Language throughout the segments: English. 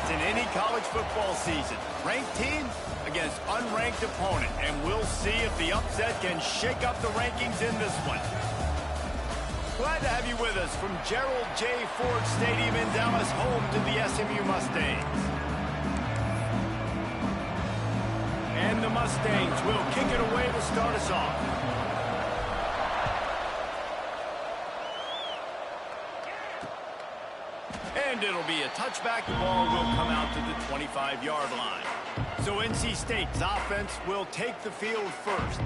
in any college football season. Ranked team against unranked opponent, and we'll see if the upset can shake up the rankings in this one. Glad to have you with us from Gerald J. Ford Stadium in Dallas, home to the SMU Mustangs. And the Mustangs will kick it away to start us off. And it'll be a touchback. The ball will come out to the 25-yard line. So NC State's offense will take the field first.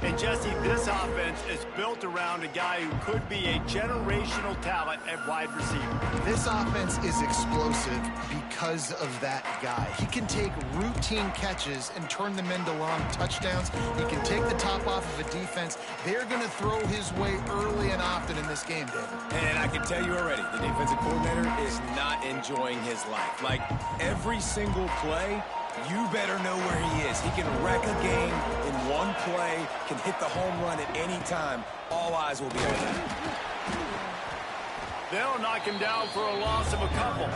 And Jesse, this offense is built around a guy who could be a generational talent at wide receiver. This offense is explosive because of that guy. He can take routine catches and turn them into long touchdowns. He can take the top off of a defense. They're going to throw his way early and often in this game, David. And I can tell you already, the defensive coordinator is not enjoying his life. Like, every single play, you better know where he is. He can wreck a game in one play, can hit the home run at any time. All eyes will be on him. They'll knock him down for a loss of a couple.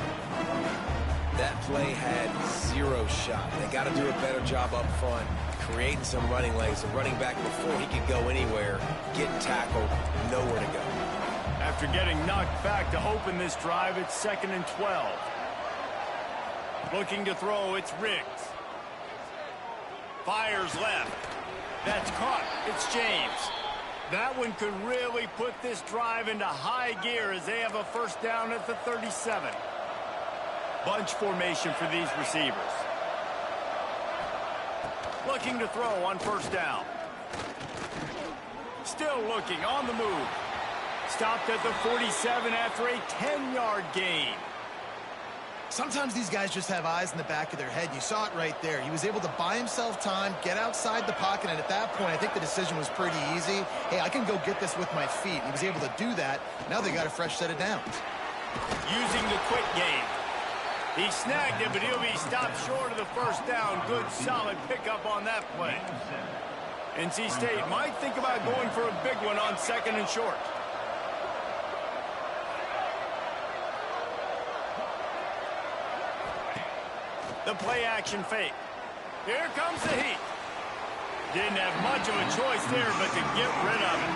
That play had zero shot. They got to do a better job up front, creating some running lanes. The running back, before he could go anywhere, getting tackled, nowhere to go. After getting knocked back to open this drive, it's 2nd and 12. Looking to throw, it's Riggs. Fires left. That's caught. It's James. That one could really put this drive into high gear as they have a first down at the 37. Bunch formation for these receivers. Looking to throw on first down. Still looking on the move. Stopped at the 47 after a 10-yard gain. Sometimes these guys just have eyes in the back of their head. You saw it right there. He was able to buy himself time, get outside the pocket, and at that point, I think the decision was pretty easy. Hey, I can go get this with my feet. He was able to do that. Now they got a fresh set of downs. Using the quick game. He snagged it, but he'll be stopped short of the first down. Good, solid pickup on that play. NC State might think about going for a big one on 2nd and short. The play-action fake. Here comes the heat. Didn't have much of a choice there, but to get rid of it.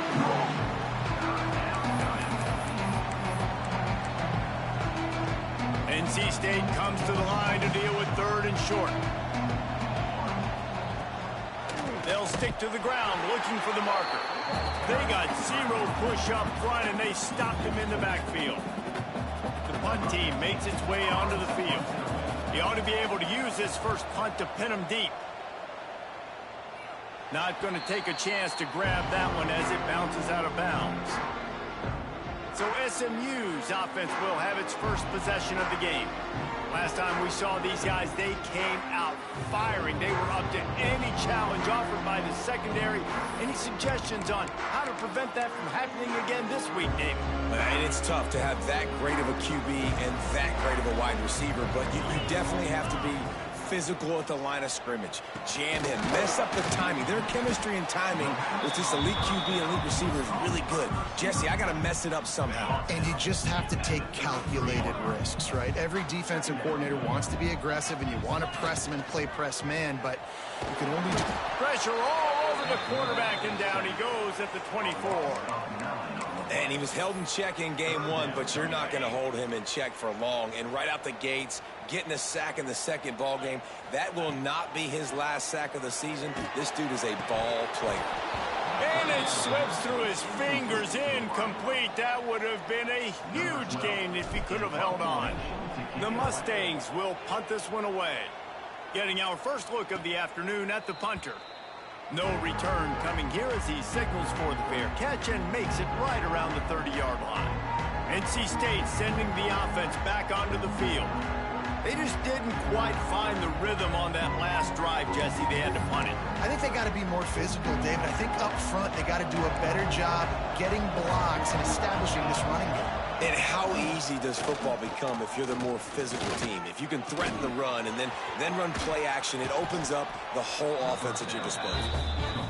NC State comes to the line to deal with 3rd and short. They'll stick to the ground looking for the marker. They got zero push up front, and they stopped him in the backfield. The punt team makes its way onto the field. He ought to be able to use this first punt to pin him deep. Not going to take a chance to grab that one as it bounces out of bounds. So SMU's offense will have its first possession of the game. Last time we saw these guys, they came out firing. They were up to any challenge offered by the secondary. Any suggestions on how to prevent that from happening again this week, David? And it's tough to have that great of a QB and that great of a wide receiver, but you definitely have to be physical at the line of scrimmage. Jam him, mess up the timing. Their chemistry and timing with this elite QB and elite receiver is really good. Jesse, I got to mess it up somehow. And you just have to take calculated risks, right? Every defensive coordinator wants to be aggressive, and you want to press him and play press man, but you can only... Pressure all over the quarterback, and down he goes at the 24. And he was held in check in game 1, but you're not going to hold him in check for long. And right out the gates, getting a sack in the second ball game, that will not be his last sack of the season. This dude is a ball player. And it slips through his fingers, incomplete. That would have been a huge gain if he could have held on. The Mustangs will punt this one away. Getting our first look of the afternoon at the punter. No return coming here as he signals for the fair catch and makes it right around the 30-yard line. NC State sending the offense back onto the field. They just didn't quite find the rhythm on that last drive, Jesse. They had to punt it. I think they got to be more physical, David. I think up front they got to do a better job getting blocks and establishing this running game. And how easy does football become if you're the more physical team? If you can threaten the run and then run play action, it opens up the whole offense at your disposal.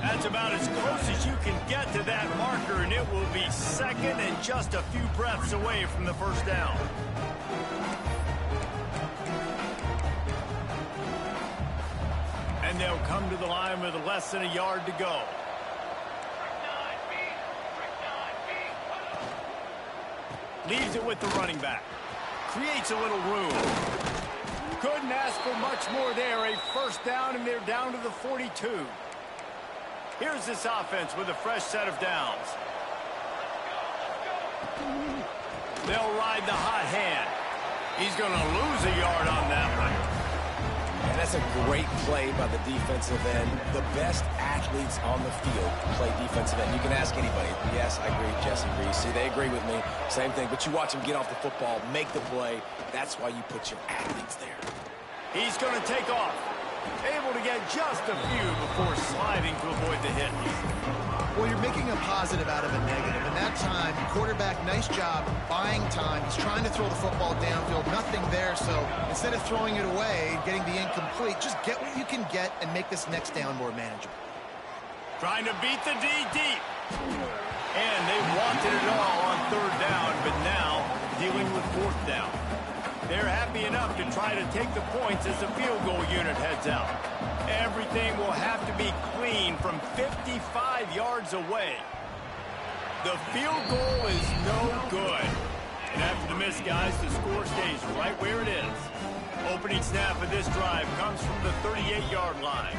That's about as close as you can get to that marker, and it will be 2nd and just a few breaths away from the first down. And they'll come to the line with less than a yard to go. Leaves it with the running back. Creates a little room. Couldn't ask for much more there. A first down, and they're down to the 42. Here's this offense with a fresh set of downs. They'll ride the hot hand. He's going to lose a yard on that one. And that's a great play by the defensive end. The best athletes on the field play defensive end. You can ask anybody. Yes, I agree. Jesse agrees. See, they agree with me. Same thing. But you watch them get off the football, make the play. That's why you put your athletes there. He's going to take off. Able to get just a few before sliding to avoid the hit. Well, you're making a positive out of a negative. And that time, quarterback, nice job buying time. He's trying to throw the football downfield. Nothing there. So instead of throwing it away, getting the incomplete, just get what you can get and make this next down more manageable. Trying to beat the D deep. And they wanted it all on third down, but now dealing with fourth down. They're happy enough to try to take the points as the field goal unit heads out. Everything will have to be clean from 55 yards away. The field goal is no good. And after the miss, guys, the score stays right where it is. Opening snap of this drive comes from the 38-yard line.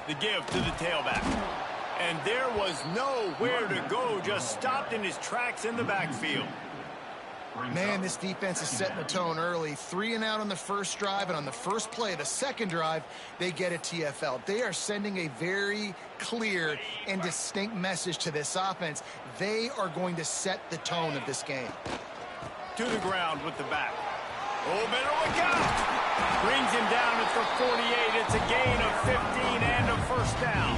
The give to the tailback. And there was nowhere to go, just stopped in his tracks in the backfield. Man, this defense is setting the tone early. 3 and out on the first drive, and on the first play of the second drive, they get a TFL. They are sending a very clear and distinct message to this offense. They are going to set the tone of this game. To the ground with the back. Oh, better look out! Brings him down at the 48. It's a gain of 15 and a first down.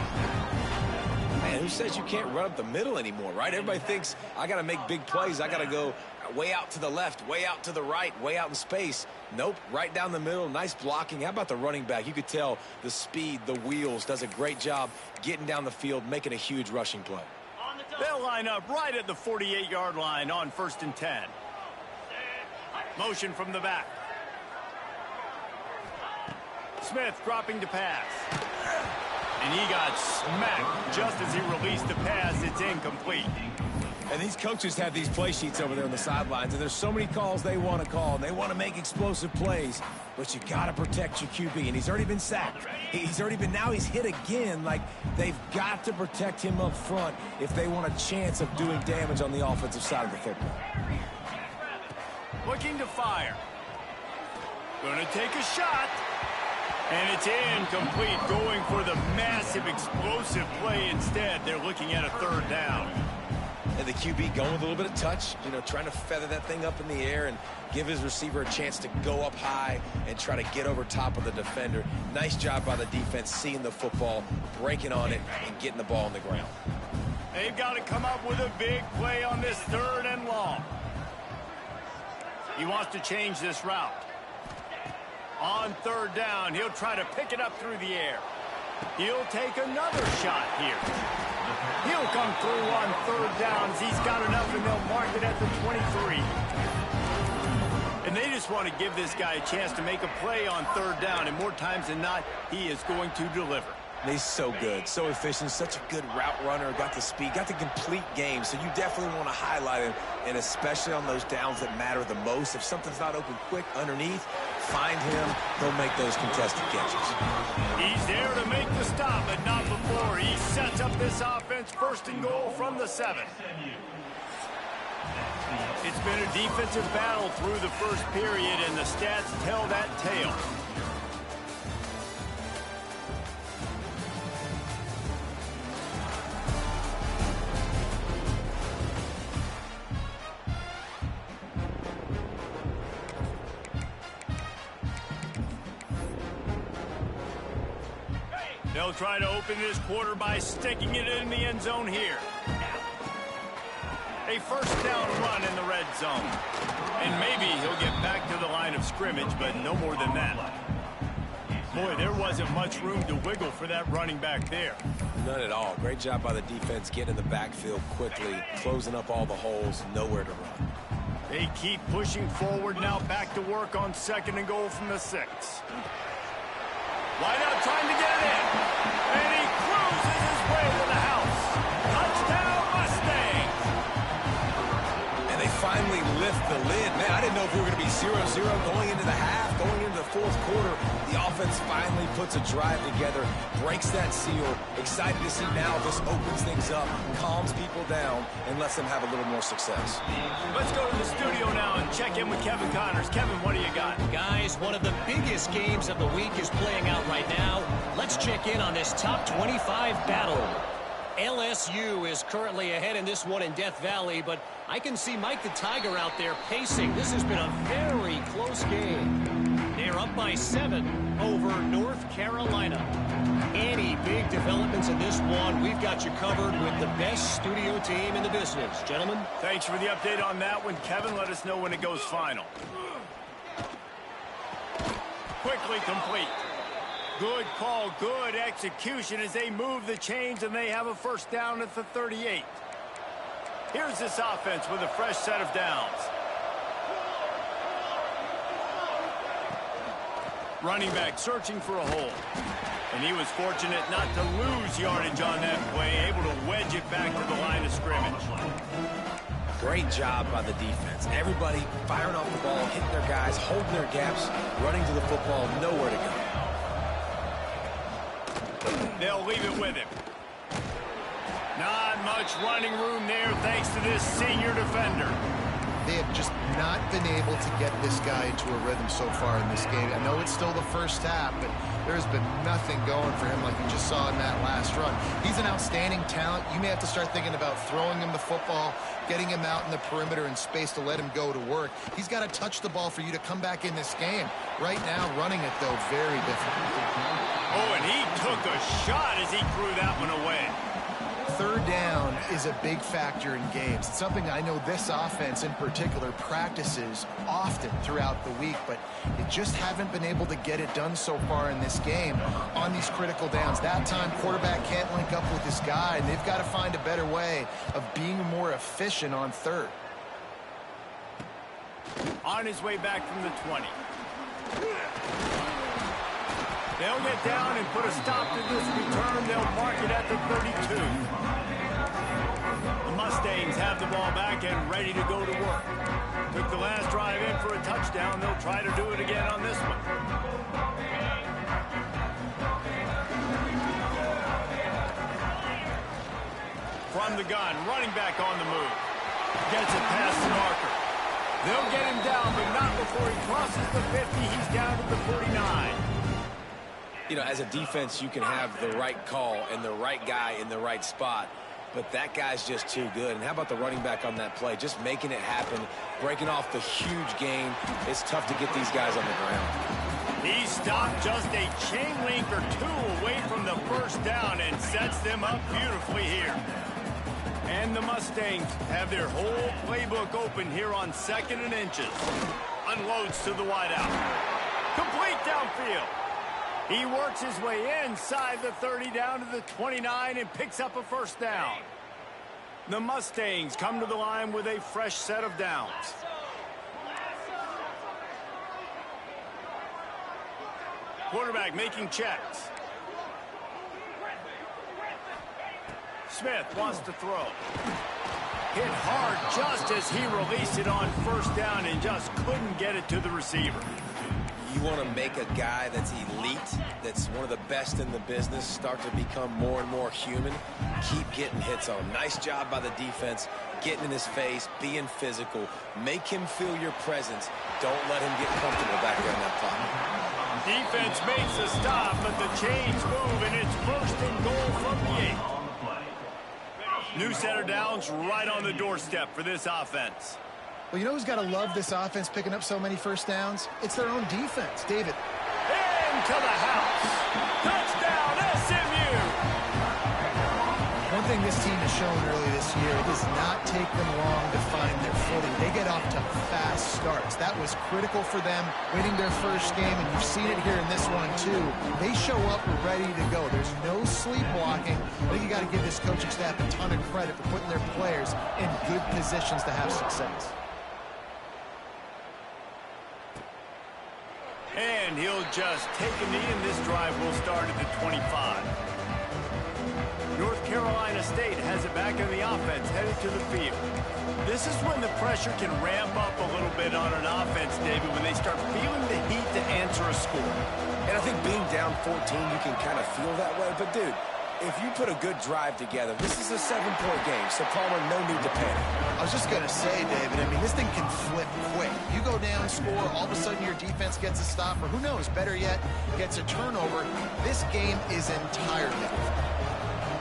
Man, who says you can't run up the middle anymore, right? Everybody thinks, I got to make big plays. I got to go way out to the left, way out to the right, way out in space. Nope, right down the middle, nice blocking. How about the running back? You could tell the speed, the wheels, does a great job getting down the field, making a huge rushing play. They'll line up right at the 48-yard line on 1st and 10. Motion from the back. Smith dropping to pass. And he got smacked just as he released the pass. It's incomplete. And these coaches have these play sheets over there on the sidelines, and there's so many calls they want to call, and they want to make explosive plays, but you got to protect your QB, and he's already been sacked. Now he's hit again. Like, they've got to protect him up front if they want a chance of doing damage on the offensive side of the football. Looking to fire. Going to take a shot. And it's incomplete, going for the massive explosive play instead. They're looking at a third down. And the QB going with a little bit of touch, trying to feather that thing up in the air and give his receiver a chance to go up high and try to get over top of the defender. Nice job by the defense, seeing the football, breaking on it, and getting the ball on the ground. They've got to come up with a big play on this 3rd and long. He wants to change this route. On 3rd down, he'll try to pick it up through the air. He'll take another shot here. He'll come through on 3rd downs. He's got enough, and they'll mark it at the 23. And they just want to give this guy a chance to make a play on 3rd down, and more times than not, he is going to deliver. He's so good, so efficient, such a good route runner, got the speed, got the complete game, so you definitely want to highlight him, and especially on those downs that matter the most. If something's not open quick underneath, find him, he'll make those contested catches. He's there to make the stop, but not before. He sets up this offense 1st and goal from the 7. It's been a defensive battle through the first period, and the stats tell that tale. They'll try to open this quarter by sticking it in the end zone here. A first down run in the red zone. And maybe he'll get back to the line of scrimmage, but no more than that. Boy, there wasn't much room to wiggle for that running back there. None at all. Great job by the defense getting in the backfield quickly, closing up all the holes, nowhere to run. They keep pushing forward now, back to work on 2nd and goal from the 6. Wide out trying to get it in. And he cruises his way to the house. Touchdown, Mustangs. And they finally lift the lid. Man, I didn't know if we were going to be 0-0 going into the half, going into the fourth quarter. The offense finally puts a drive together, breaks that seal. Excited to see now this opens things up, calms people down, and lets them have a little more success. Let's go to the studio now and check in with Kevin Connors. Kevin, what do you got? Guys, one of the biggest games of the week is playing out right now. Let's check in on this top 25 battle. LSU is currently ahead in this one in Death Valley, but I can see Mike the Tiger out there pacing. This has been a very close game. They're up by 7 over North Carolina. Any big developments in this one, we've got you covered with the best studio team in the business. Gentlemen. Thanks for the update on that one, Kevin. Let us know when it goes final. Quickly complete. Good call, good execution as they move the chains and they have a first down at the 38. Here's this offense with a fresh set of downs. Running back searching for a hole. And he was fortunate not to lose yardage on that play, able to wedge it back to the line of scrimmage. Great job by the defense. Everybody firing off the ball, hitting their guys, holding their gaps, running to the football, nowhere to go. They'll leave it with him. Not much running room there thanks to this senior defender. They have just not been able to get this guy into a rhythm so far in this game. I know it's still the first half, but there's been nothing going for him like we just saw in that last run. He's an outstanding talent. You may have to start thinking about throwing him the football, getting him out in the perimeter in space to let him go to work. He's got to touch the ball for you to come back in this game. Right now, running it, though, very difficult. Oh, and he took a shot as he threw that one away. Third down is a big factor in games. It's something I know this offense in particular practices often throughout the week, but they just haven't been able to get it done so far in this game on these critical downs. That time, quarterback can't link up with this guy, and they've got to find a better way of being more efficient on third. On his way back from the 20. They'll get down and put a stop to this return. They'll mark it at the 32. The Mustangs have the ball back and ready to go to work. Took the last drive in for a touchdown. They'll try to do it again on this one. From the gun, running back on the move. Gets it past the marker. They'll get him down, but not before he crosses the 50. He's down to the 49. You know, as a defense, you can have the right call and the right guy in the right spot, but that guy's just too good. And how about the running back on that play? Just making it happen, breaking off the huge gain. It's tough to get these guys on the ground. He stopped just a chain link or two away from the first down and sets them up beautifully here. And the Mustangs have their whole playbook open here on 2nd and inches. Unloads to the wideout. Complete downfield. He works his way inside the 30 down to the 29 and picks up a first down. The Mustangs come to the line with a fresh set of downs. Quarterback making checks. Smith wants to throw. Hit hard just as he released it on first down and just couldn't get it to the receiver. You want to make a guy that's elite, that's one of the best in the business, start to become more and more human. Keep getting hits on him. Nice job by the defense, getting in his face, being physical. Make him feel your presence. Don't let him get comfortable back there in that pocket. Defense makes a stop, but the chains move, and it's 1st and goal from the 8. New set of downs right on the doorstep for this offense. Well, you know who's got to love this offense picking up so many first downs? It's their own defense. David. Into the house. Touchdown, SMU. One thing this team has shown early this year, it does not take them long to find their footing. They get off to fast starts. That was critical for them winning their first game, and you've seen it here in this one too. They show up ready to go. There's no sleepwalking. I think you got to give this coaching staff a ton of credit for putting their players in good positions to have success. And And he'll just take a knee, and this drive will start at the 25. North Carolina State has it back in the offense, headed to the field. This is when the pressure can ramp up a little bit on an offense, David, when they start feeling the heat to answer a score. And I think being down 14, you can kind of feel that way. But, dude, if you put a good drive together, this is a 7-point game, so Palmer, no need to panic. I was just going to say, David, I mean, this thing can flip quick. You go down, score, all of a sudden your defense gets a stop, or who knows, better yet, gets a turnover. This game is entirely different.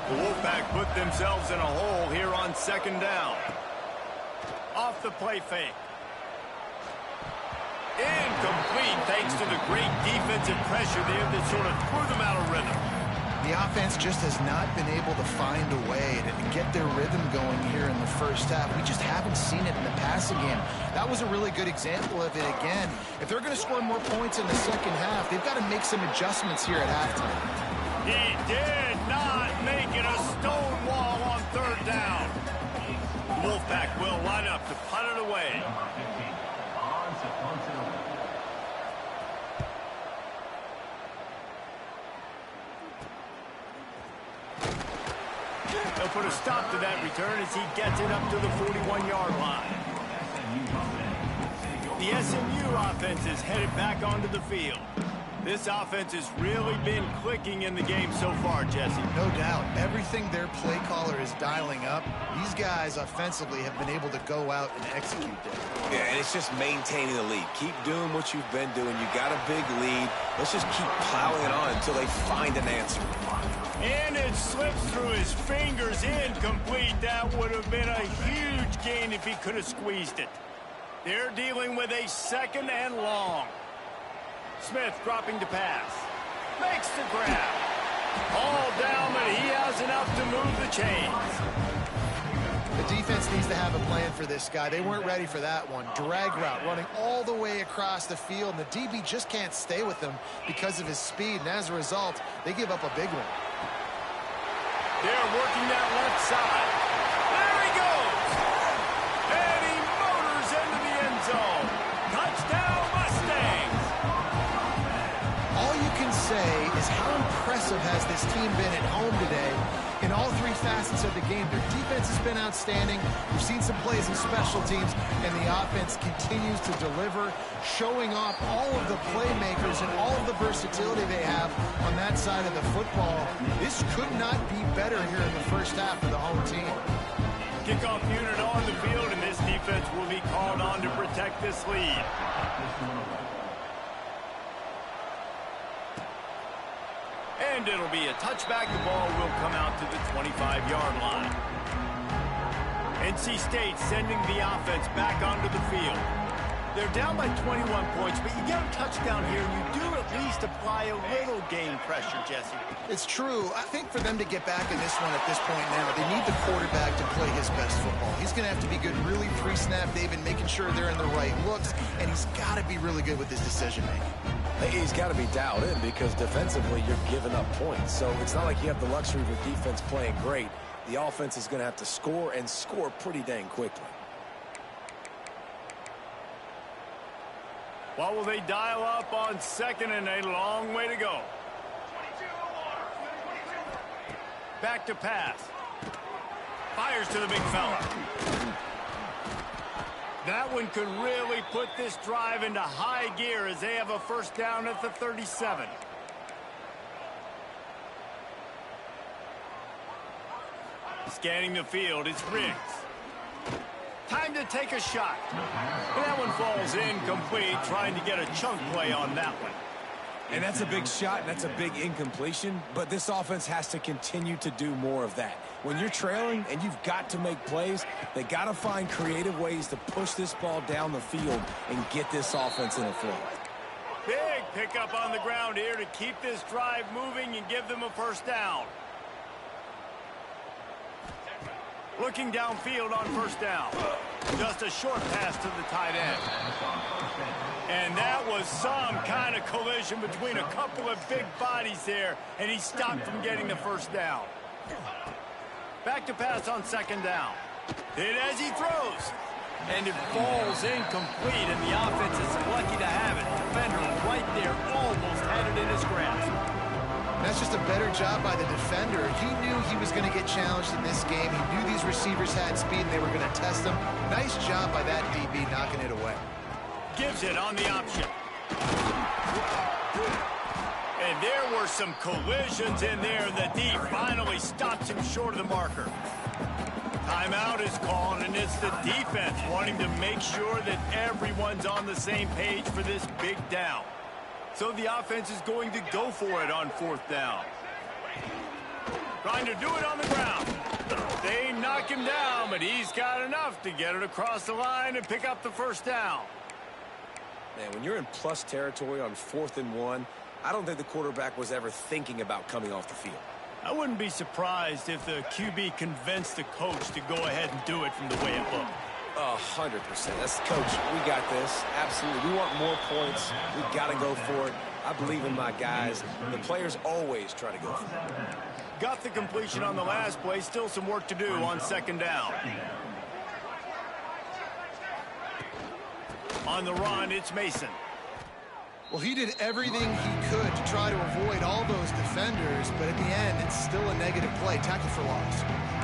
The Wolfpack put themselves in a hole here on second down. Off the play fake. Incomplete thanks to the great defensive pressure there that sort of threw them out of rhythm. The offense just has not been able to find a way to get their rhythm going here in the first half. We just haven't seen it in the passing game. That was a really good example of it again. If they're going to score more points in the second half, they've got to make some adjustments here at halftime. He did not make it a stone wall on third down. The Wolfpack will line up to punt it away. They'll put a stop to that return as he gets it up to the 41-yard line. The SMU offense is headed back onto the field. This offense has really been clicking in the game so far, Jesse. No doubt. Everything their play caller is dialing up, these guys offensively have been able to go out and execute that. Yeah, and it's just maintaining the lead. Keep doing what you've been doing. You got a big lead. Let's just keep plowing it on until they find an answer. And it slips through his fingers, incomplete. That would have been a huge gain if he could have squeezed it. They're dealing with a second and long. Smith dropping to pass. Makes the grab. All down, but he has enough to move the chains. The defense needs to have a plan for this guy. They weren't ready for that one. Drag route running all the way across the field, and the DB just can't stay with him because of his speed, and as a result, they give up a big one. They're working that left side. There he goes! And he motors into the end zone. Touchdown, Mustangs! All you can say is how impressive has this team been at home today in all three facets of the game. Their defense has been outstanding. We've seen some plays in special teams, and the offense continues to deliver, showing off all of the playmakers and all of the versatility they have on that side of the football. This could not be better here in the first half for the home team. Kickoff unit on the field, and this defense will be called on to protect this lead. And it'll be a touchback. The ball will come out to the 25-yard line. NC State sending the offense back onto the field. They're down by 21 points, but you get a touchdown here, and you do at least apply a little game pressure, Jesse. It's true. I think for them to get back in this one at this point now, they need the quarterback to play his best football. He's going to have to be good really pre-snap, David, making sure they're in the right looks, and he's got to be really good with his decision-making. He's got to be dialed in because defensively you're giving up points. So it's not like you have the luxury of your defense playing great. The offense is going to have to score and score pretty dang quickly. What will they dial up on second and a long way to go? Back to pass. Fires to the big fella. That one could really put this drive into high gear as they have a first down at the 37. Scanning the field, it's Riggs. Time to take a shot. And that one falls incomplete, trying to get a chunk play on that one. And that's a big shot, and that's a big incompletion, but this offense has to continue to do more of that. When you're trailing and you've got to make plays, they got to find creative ways to push this ball down the field and get this offense in a flow. Big pickup on the ground here to keep this drive moving and give them a first down. Looking downfield on first down. Just a short pass to the tight end. And that was some kind of collision between a couple of big bodies there, and he stopped from getting the first down. Back to pass on second down. Hit as he throws. And it falls incomplete, and the offense is lucky to have it. Defender right there almost had it in his grasp. That's just a better job by the defender. He knew he was going to get challenged in this game. He knew these receivers had speed and they were going to test him. Nice job by that DB knocking it away. Gives it on the option. And there were some collisions in there, and the D finally stops him short of the marker. Timeout is called, and it's the defense wanting to make sure that everyone's on the same page for this big down. So the offense is going to go for it on 4th down. Trying to do it on the ground. They knock him down, but he's got enough to get it across the line and pick up the 1st down. Man, when you're in plus territory on 4th and 1, I don't think the quarterback was ever thinking about coming off the field. I wouldn't be surprised if the QB convinced the coach to go ahead and do it from the way it looked. 100%. That's coach. We got this. Absolutely. We want more points. We got to go for it. I believe in my guys. The players always try to go for it. Got the completion on the last play. Still some work to do on 2nd down. On the run, it's Mason. Well, he did everything he could to try to avoid all those defenders, but at the end, it's still a negative play. Tackle for loss.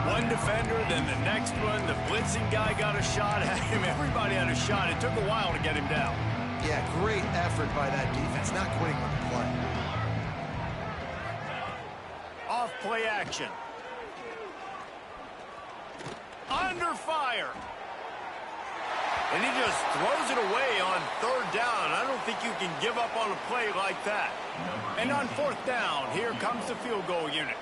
One defender, then the next one. The blitzing guy got a shot at him. Everybody had a shot. It took a while to get him down. Yeah, great effort by that defense, not quitting on the play. Off play action. Under fire. And he just throws it away on 3rd down. I don't think you can give up on a play like that. And on 4th down, here comes the field goal unit.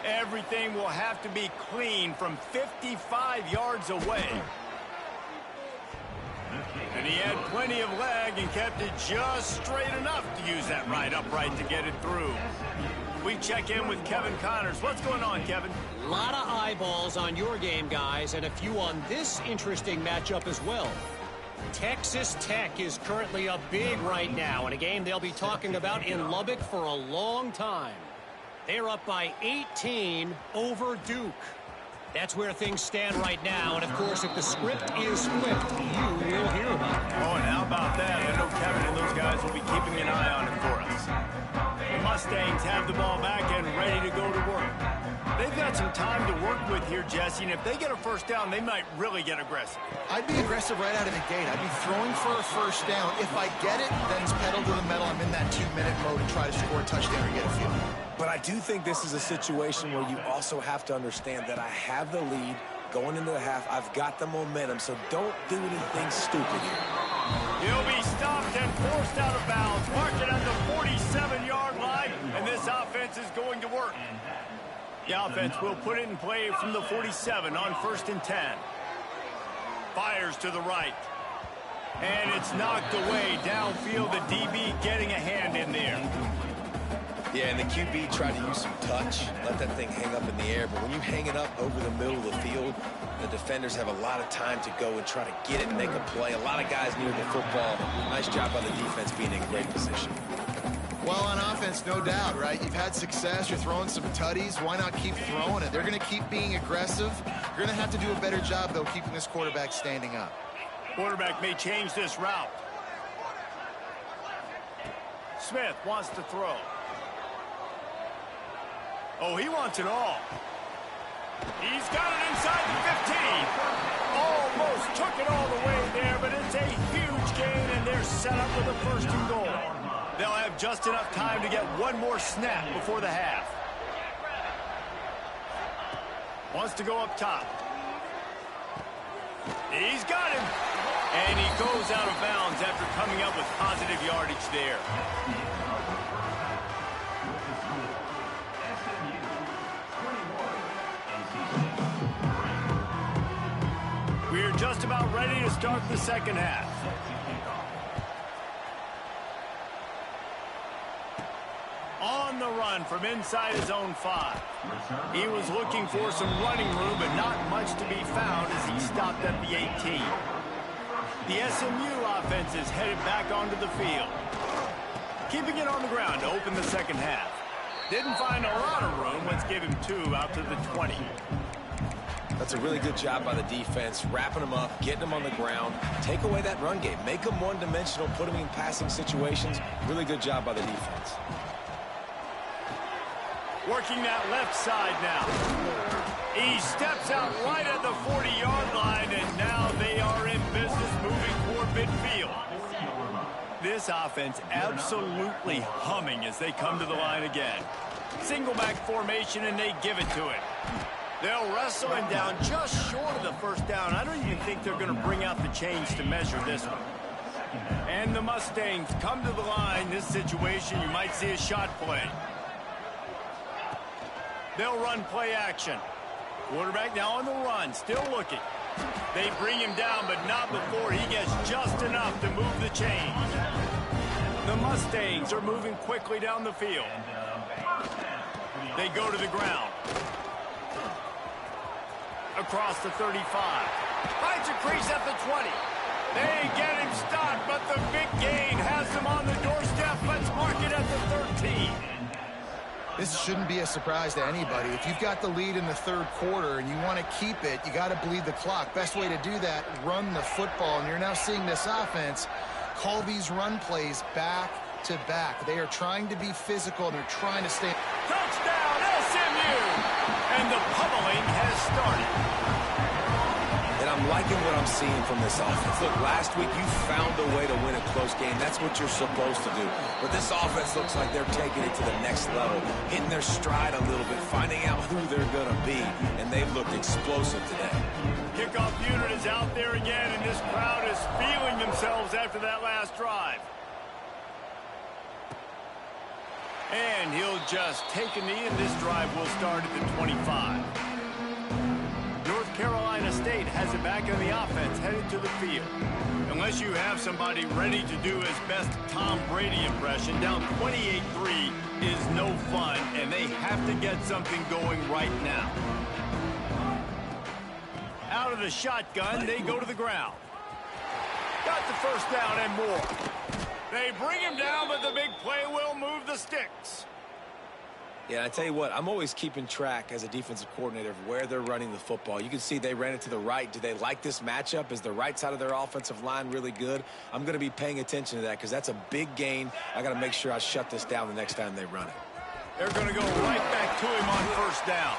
Everything will have to be clean from 55 yards away. And he had plenty of leg and kept it just straight enough to use that right upright to get it through. We check in with Kevin Connors. What's going on, Kevin? A lot of eyeballs on your game, guys, and a few on this interesting matchup as well. Texas Tech is currently up big right now in a game they'll be talking about in Lubbock for a long time. They're up by 18 over Duke. That's where things stand right now, and of course, if the script is flipped, you will hear about it. Oh, and how about that? I know Kevin and those guys will be keeping an eye on it for us. The Mustangs have the ball back and ready to go to work. They've got some time to work with here, Jesse, and if they get a 1st down, they might really get aggressive. I'd be aggressive right out of the gate. I'd be throwing for a 1st down. If I get it, then it's pedal to the metal. I'm in that 2-minute mode and try to score a touchdown or get a field goal. But I do think this is a situation where you also have to understand that I have the lead going into the half. I've got the momentum, so don't do anything stupid here. He'll be stopped and forced out of bounds. Mark it at the 47-yard line, and this offense is going to work. The offense will put it in play from the 47 on 1st and 10. Fires to the right. And it's knocked away downfield. The DB getting a hand in there. Yeah, and the QB tried to use some touch, let that thing hang up in the air. But when you hang it up over the middle of the field, the defenders have a lot of time to go and try to get it and make a play. A lot of guys near the football. Nice job by the defense being in great position. Well, on offense, no doubt, right? You've had success. You're throwing some tutties. Why not keep throwing it? They're going to keep being aggressive. You're going to have to do a better job, though, keeping this quarterback standing up. Quarterback may change this route. Smith wants to throw. Oh, he wants it all. He's got it inside the 15. Almost took it all the way there, but it's a huge gain, and they're set up with a 1st and goal. They'll have just enough time to get one more snap before the half. Wants to go up top. He's got him. And he goes out of bounds after coming up with positive yardage there. We're just about ready to start the 2nd half. On the run from inside his own 5. He was looking for some running room, but not much to be found as he stopped at the 18. The SMU offense is headed back onto the field. Keeping it on the ground to open the 2nd half. Didn't find a lot of room. Let's give him 2 out to the 20. That's a really good job by the defense, wrapping them up, getting them on the ground. Take away that run game. Make them one-dimensional, put them in passing situations. Really good job by the defense. Working that left side now. He steps out right at the 40-yard line, and now they are in business moving toward midfield. This offense absolutely humming as they come to the line again. Single back formation, and they give it to it. They'll wrestle him down just short of the first down. I don't even think they're going to bring out the chains to measure this one. And the Mustangs come to the line. This situation, you might see a shot play. They'll run play action. Quarterback now on the run, still looking. They bring him down, but not before he gets just enough to move the chains. The Mustangs are moving quickly down the field. They go to the ground. Across the 35. Finds a crease at the 20. They get him stopped, but the big gain has him on the doorstep. Let's mark it at the 13. This shouldn't be a surprise to anybody. If you've got the lead in the third quarter and you want to keep it, you got to bleed the clock. Best way to do that, run the football. And you're now seeing this offense call these run plays back to back. They are trying to be physical. They're trying to stay. Touchdown, SMU! And the pummeling has started. And I'm liking what I'm seeing from this offense. Look, last week you found a way to win a close game. That's what you're supposed to do. But this offense looks like they're taking it to the next level, hitting their stride a little bit, finding out who they're going to be, and they've looked explosive today. Kickoff unit is out there again, and this crowd is feeling themselves after that last drive. And he'll just take a knee, and this drive will start at the 25. North Carolina State has it back on the offense, headed to the field. Unless you have somebody ready to do his best Tom Brady impression, down 28-3 is no fun, and they have to get something going right now. Out of the shotgun, they go to the ground. Got the first down and more. They bring him down, but the big play will move the sticks. Yeah, I tell you what, I'm always keeping track as a defensive coordinator of where they're running the football. You can see they ran it to the right. Do they like this matchup? Is the right side of their offensive line really good? I'm going to be paying attention to that because that's a big gain. I got to make sure I shut this down the next time they run it. They're going to go right back to him on first down.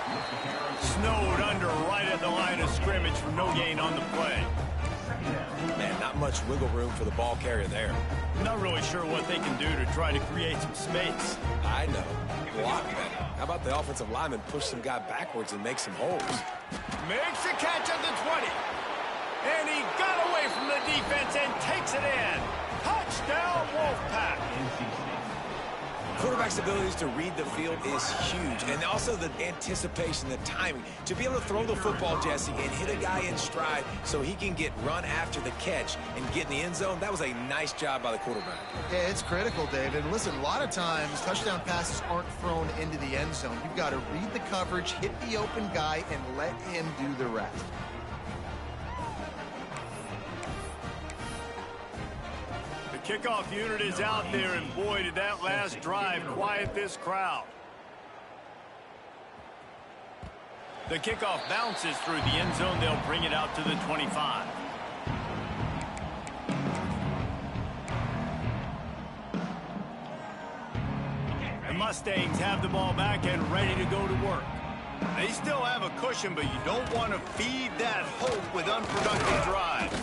Snowed under right at the line of scrimmage for no gain on the play. Man, not much wiggle room for the ball carrier there. Not really sure what they can do to try to create some space. I know. Block better. How about the offensive lineman push some guy backwards and make some holes? Makes a catch at the 20. And he got away from the defense and takes it in. Touchdown, Wolfpack. Quarterback's abilities to read the field is huge, and also the anticipation, the timing. To be able to throw the football, Jesse, and hit a guy in stride so he can get run after the catch and get in the end zone, that was a nice job by the quarterback. Yeah, it's critical, David. Listen, a lot of times touchdown passes aren't thrown into the end zone. You've got to read the coverage, hit the open guy, and let him do the rest. Kickoff unit is out there, and boy, did that last drive quiet this crowd. The kickoff bounces through the end zone. They'll bring it out to the 25. The Mustangs have the ball back and ready to go to work. They still have a cushion, but you don't want to feed that hope with unproductive drives.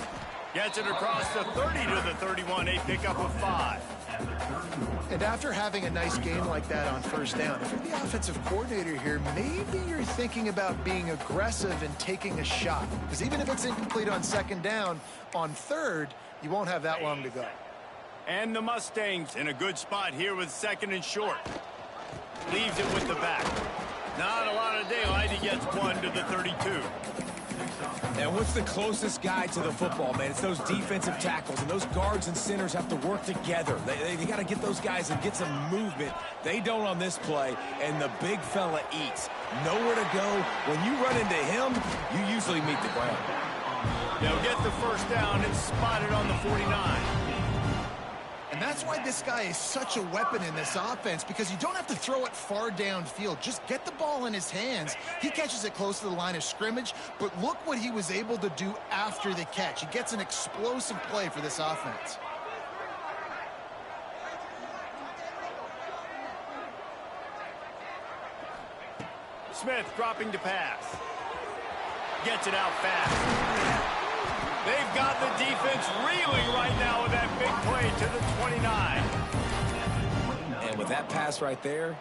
Gets it across the 30 to the 31, a pickup of 5. And after having a nice game like that on first down, if you're the offensive coordinator here, maybe you're thinking about being aggressive and taking a shot. Because even if it's incomplete on second down, on third, you won't have that long to go. And the Mustangs in a good spot here with second and short. Leaves it with the back. Not a lot of daylight. He gets one to the 32. And what's the closest guy to the football, man? It's those defensive tackles, and those guards and centers have to work together. They got to get those guys and get some movement. They don't on this play, and the big fella eats. Nowhere to go. When you run into him, you usually meet the ground. They'll get the first down and spotted on the 49. And that's why this guy is such a weapon in this offense, because you don't have to throw it far downfield. Just get the ball in his hands. He catches it close to the line of scrimmage, but look what he was able to do after the catch. He gets an explosive play for this offense. Smith dropping to pass. Gets it out fast. They've got the defense reeling right now with that big play to the 29. And with that pass right there,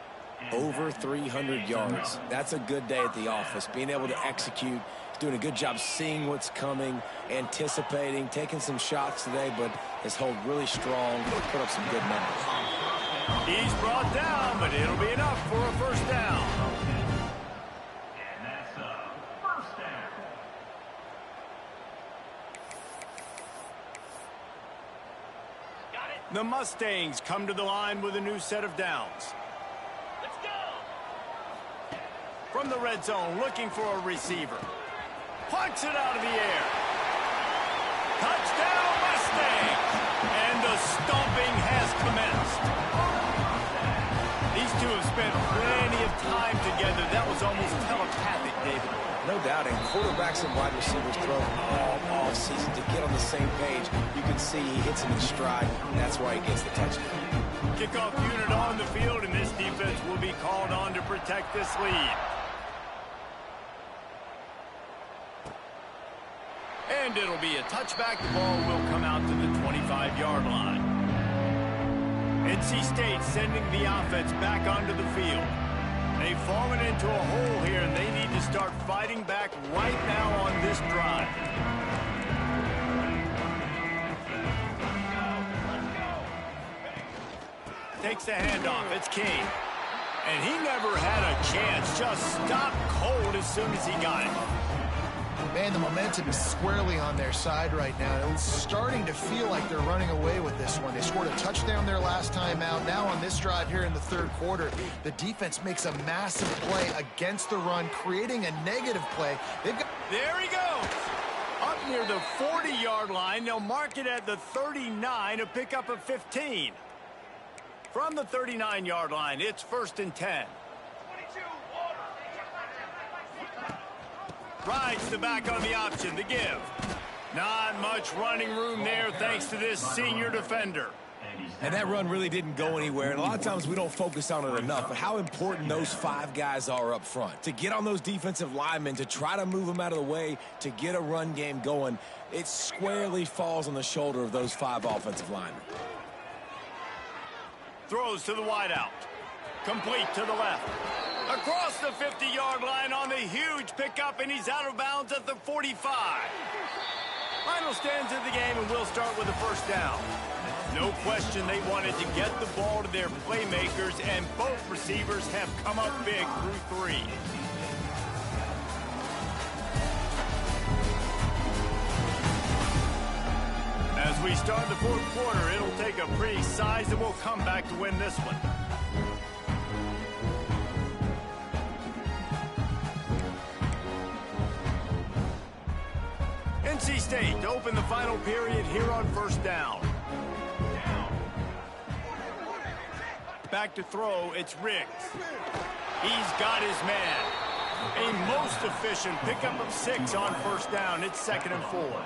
over 300 yards. That's a good day at the office. Being able to execute, doing a good job seeing what's coming, anticipating, taking some shots today, but has held really strong, put up some good numbers. He's brought down, but it'll be enough for a first down. The Mustangs come to the line with a new set of downs. Let's go. From the red zone, looking for a receiver. Punts it out of the air. Touchdown, Mustangs! And the stomping has commenced. These two have spent plenty of time together. That was almost telepathic, David. No doubting, quarterbacks and wide receivers throw all season to get on the same page. You can see he hits him in stride. That's why he gets the touchdown. Kickoff unit on the field, and this defense will be called on to protect this lead. And it'll be a touchback. The ball will come out to the 25-yard line. NC State sending the offense back onto the field. They've fallen into a hole here, and they need to start fighting back right now on this drive. Takes the handoff. It's King. And he never had a chance. Just stopped cold as soon as he got it. Man, the momentum is squarely on their side right now. It's starting to feel like they're running away with this one. They scored a touchdown their last time out. Now on this drive here in the third quarter, the defense makes a massive play against the run, creating a negative play. There he goes. Up near the 40-yard line. They'll mark it at the 39, a pickup of 15. From the 39-yard line, it's 1st and 10. Rides the back on the option, the give. Not much running room there thanks to this senior defender. And that run really didn't go anywhere. And a lot of times we don't focus on it enough, but how important those 5 guys are up front. To get on those defensive linemen, to try to move them out of the way, to get a run game going, it squarely falls on the shoulder of those 5 offensive linemen. Throws to the wideout. Complete to the left. Across the 50-yard line on the huge pickup, and he's out of bounds at the 45. Final stands of the game, and we'll start with the first down. No question they wanted to get the ball to their playmakers, and both receivers have come up big through 3. As we start the fourth quarter, it'll take a pretty sizable comeback to win this one. NC State to open the final period here on first down. Back to throw, it's Riggs. He's got his man. A most efficient pickup of 6 on first down. It's 2nd and 4.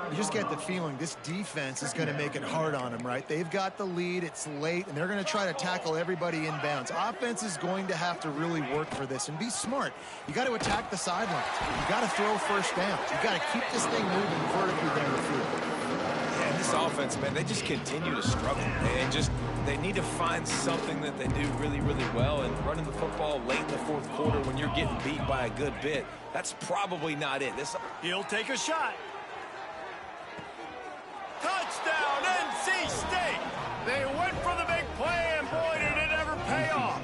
You just get the feeling this defense is going to make it hard on them, right? They've got the lead, it's late, and they're going to try to tackle everybody inbounds. Offense is going to have to really work for this and be smart. You got to attack the sidelines. You got to throw first downs. You got to keep this thing moving vertically down the field. Yeah, this offense, man, they just continue to struggle. They need to find something that they do really, really well, and running the football late in the fourth quarter when you're getting beat by a good bit, that's probably not it. He'll take a shot. Touchdown, NC State! They went for the big play, and boy, did it ever pay off.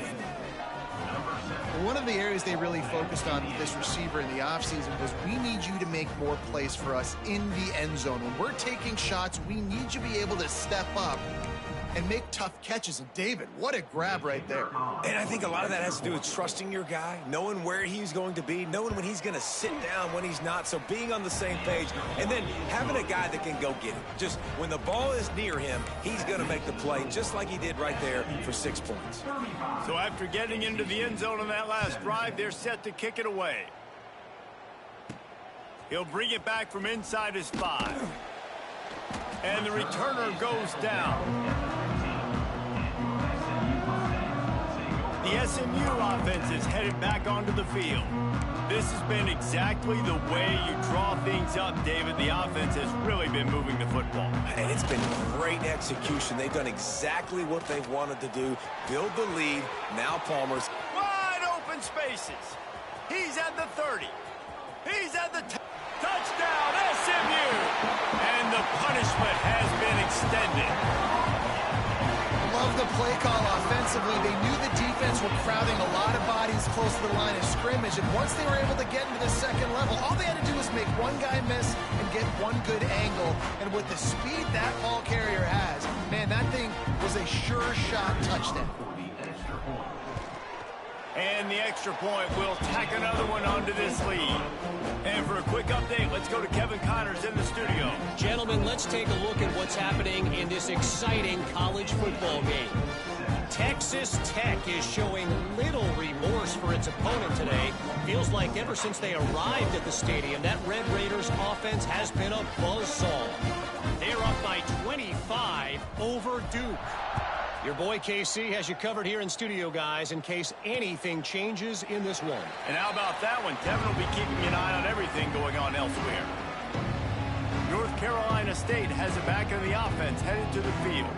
One of the areas they really focused on with this receiver in the offseason was, we need you to make more plays for us in the end zone. When we're taking shots, we need you to be able to step up and make tough catches. And David, what a grab right there. And I think a lot of that has to do with trusting your guy, knowing where he's going to be, knowing when he's going to sit down, when he's not. So being on the same page, and then having a guy that can go get it. Just when the ball is near him, he's going to make the play, just like he did right there for 6 points. So after getting into the end zone on that last drive, they're set to kick it away. He'll bring it back from inside his 5. And the returner goes down. The SMU offense is headed back onto the field. This has been exactly the way you draw things up, David. The offense has really been moving the football. And it's been great execution. They've done exactly what they've wanted to do. Build the lead. Now Palmer's. Wide open spaces. He's at the 30. He's at the touchdown, SMU. And the punishment has been extended. Love the play call offensively. They knew the defense were crowding a lot of bodies close to the line of scrimmage, and once they were able to get into the second level, all they had to do was make one guy miss and get one good angle. And with the speed that ball carrier has, man, that thing was a sure shot touchdown. And the extra point will tack another one onto this lead. And for a quick update, let's go to Kevin Connors in the studio. Gentlemen, let's take a look at what's happening in this exciting college football game. Texas Tech is showing little remorse for its opponent today. Feels like ever since they arrived at the stadium, that Red Raiders offense has been a buzzsaw. They're up by 25 over Duke. Your boy KC has you covered here in studio, guys, in case anything changes in this one. And how about that one? Kevin will be keeping an eye on everything going on elsewhere. North Carolina State has it back in the offense, headed to the field.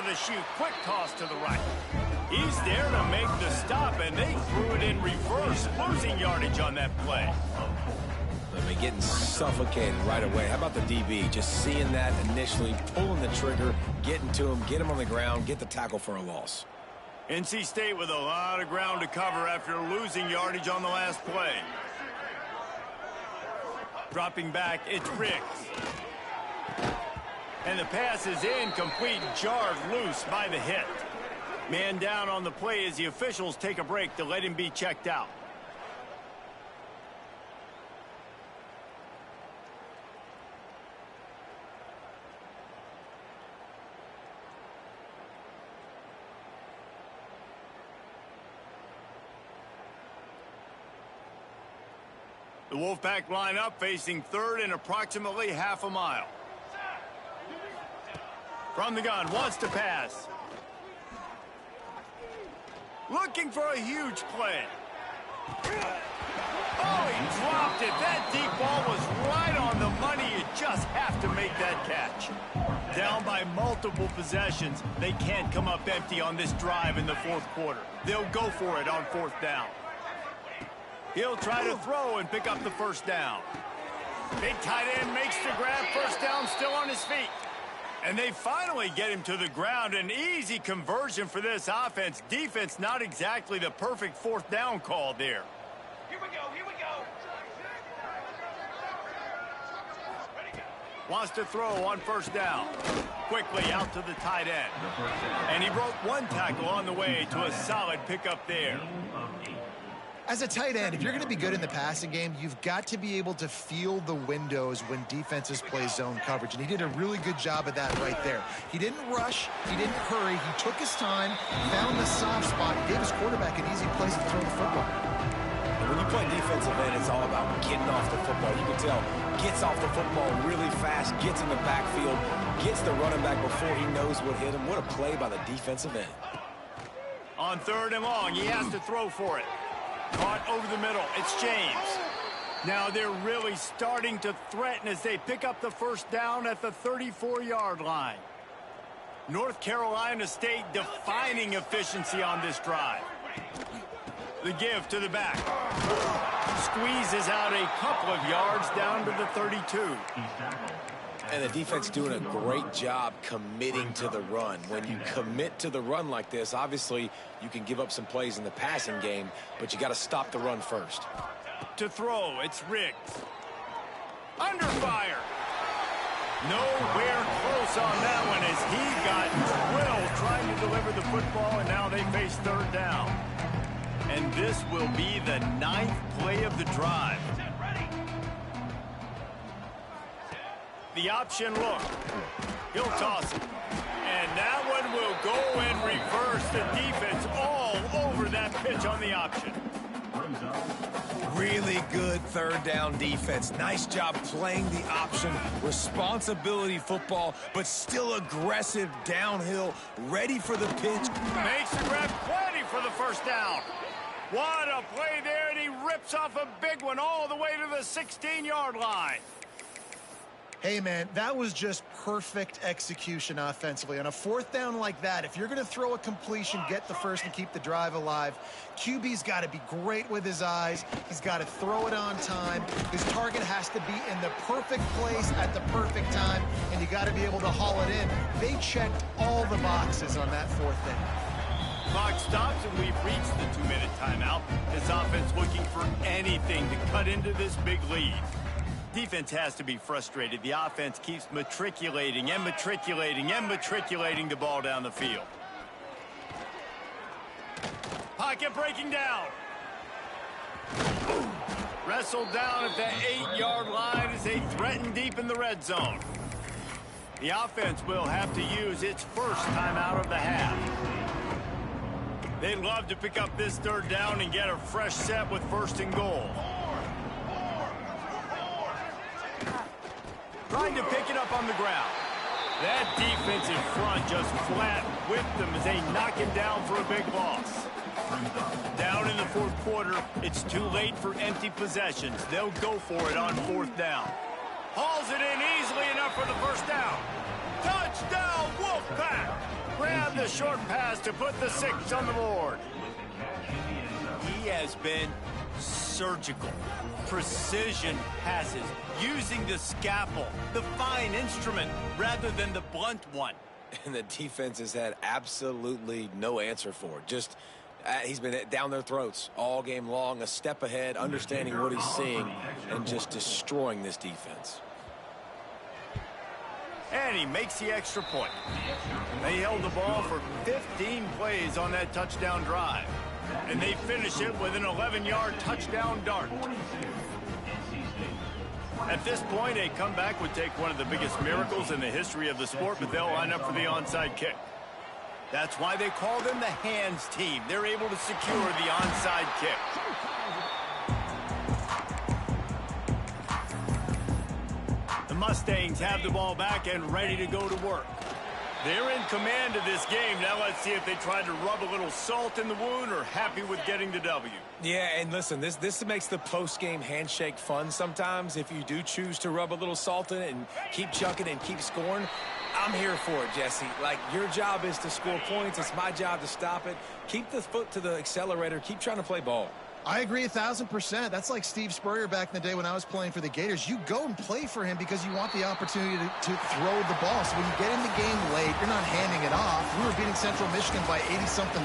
The shoot, quick toss to the right. He's there to make the stop, and they threw it in reverse, losing yardage on that play. I mean, getting suffocated right away. How about the DB? Just seeing that initially, pulling the trigger, getting to him, get him on the ground, get the tackle for a loss. NC State with a lot of ground to cover after losing yardage on the last play. Dropping back, it's Riggs. And the pass is incomplete, jarred loose by the hit. Man down on the play as the officials take a break to let him be checked out. The Wolfpack line up facing third and approximately half a mile. From the gun, wants to pass. Looking for a huge play. Oh, he dropped it. That deep ball was right on the money. You just have to make that catch. Down by multiple possessions. They can't come up empty on this drive in the fourth quarter. They'll go for it on fourth down. He'll try to throw and pick up the first down. Big tight end makes the grab. First down, still on his feet. And they finally get him to the ground. An easy conversion for this offense. Defense, not exactly the perfect fourth down call there. Here we go, here we go. Wants to throw on first down. Quickly out to the tight end. And he broke one tackle on the way to a solid pickup there. As a tight end, if you're going to be good in the passing game, you've got to be able to feel the windows when defenses play zone coverage. And he did a really good job of that right there. He didn't rush. He didn't hurry. He took his time, found the soft spot, gave his quarterback an easy place to throw the football. And when you play defensive end, it's all about getting off the football. You can tell, gets off the football really fast, gets in the backfield, gets the running back before he knows what hit him. What a play by the defensive end. On third and long, he has to throw for it. Caught over the middle. It's James. Now they're really starting to threaten as they pick up the first down at the 34-yard line. North Carolina State defining efficiency on this drive. The give to the back. Squeezes out a couple of yards down to the 32. And the defense doing a great job committing to the run. When you commit to the run like this, obviously you can give up some plays in the passing game, but you got to stop the run first. To throw, it's Riggs. Under fire. Nowhere close on that one as he got drilled trying to deliver the football, and now they face third down. And this will be the 9th play of the drive. The option look. He'll toss it. And that one will go and reverse the defense all over that pitch on the option. Really good third down defense. Nice job playing the option. Responsibility football, but still aggressive downhill, ready for the pitch. Makes the grab plenty for the first down. What a play there, and he rips off a big one all the way to the 16-yard line. Hey, man, that was just perfect execution offensively. On a fourth down like that, if you're going to throw a completion, get the first and keep the drive alive, QB's got to be great with his eyes. He's got to throw it on time. His target has to be in the perfect place at the perfect time, and you got to be able to haul it in. They checked all the boxes on that fourth down. Clock stops, and we've reached the 2-minute timeout. This offense looking for anything to cut into this big lead. Defense has to be frustrated. The offense keeps matriculating and matriculating and matriculating the ball down the field. Pocket breaking down. Wrestled down at the 8-yard line as they threaten deep in the red zone. The offense will have to use its first timeout of the half. They'd love to pick up this third down and get a fresh set with first and goal. Trying to pick it up on the ground. That defense in front just flat whipped them as they knock him down for a big loss. Down in the fourth quarter, it's too late for empty possessions. They'll go for it on fourth down. Hauls it in easily enough for the first down. Touchdown, Wolfpack! Grab the short pass to put the 6 on the board. He has been surgical. Precision passes, using the scalpel, the fine instrument, rather than the blunt one. And the defense has had absolutely no answer for it. Just, he's been down their throats all game long, a step ahead, understanding what he's seeing, and just destroying this defense. And he makes the extra point. They held the ball for 15 plays on that touchdown drive. And they finish it with an 11-yard touchdown dart. At this point, a comeback would take one of the biggest miracles in the history of the sport, but they'll line up for the onside kick. That's why they call them the hands team. They're able to secure the onside kick. The Mustangs have the ball back and ready to go to work. They're in command of this game. Now let's see if they try to rub a little salt in the wound or happy with getting the W. Yeah, and listen, this makes the post-game handshake fun sometimes. If you do choose to rub a little salt in it and keep chucking and keep scoring, I'm here for it, Jesse. Like, your job is to score points. It's my job to stop it. Keep the foot to the accelerator. Keep trying to play ball. I agree 1,000%. That's like Steve Spurrier back in the day when I was playing for the Gators. You go and play for him because you want the opportunity to throw the ball. So when you get in the game late, you're not handing it off. We were beating Central Michigan by 80-something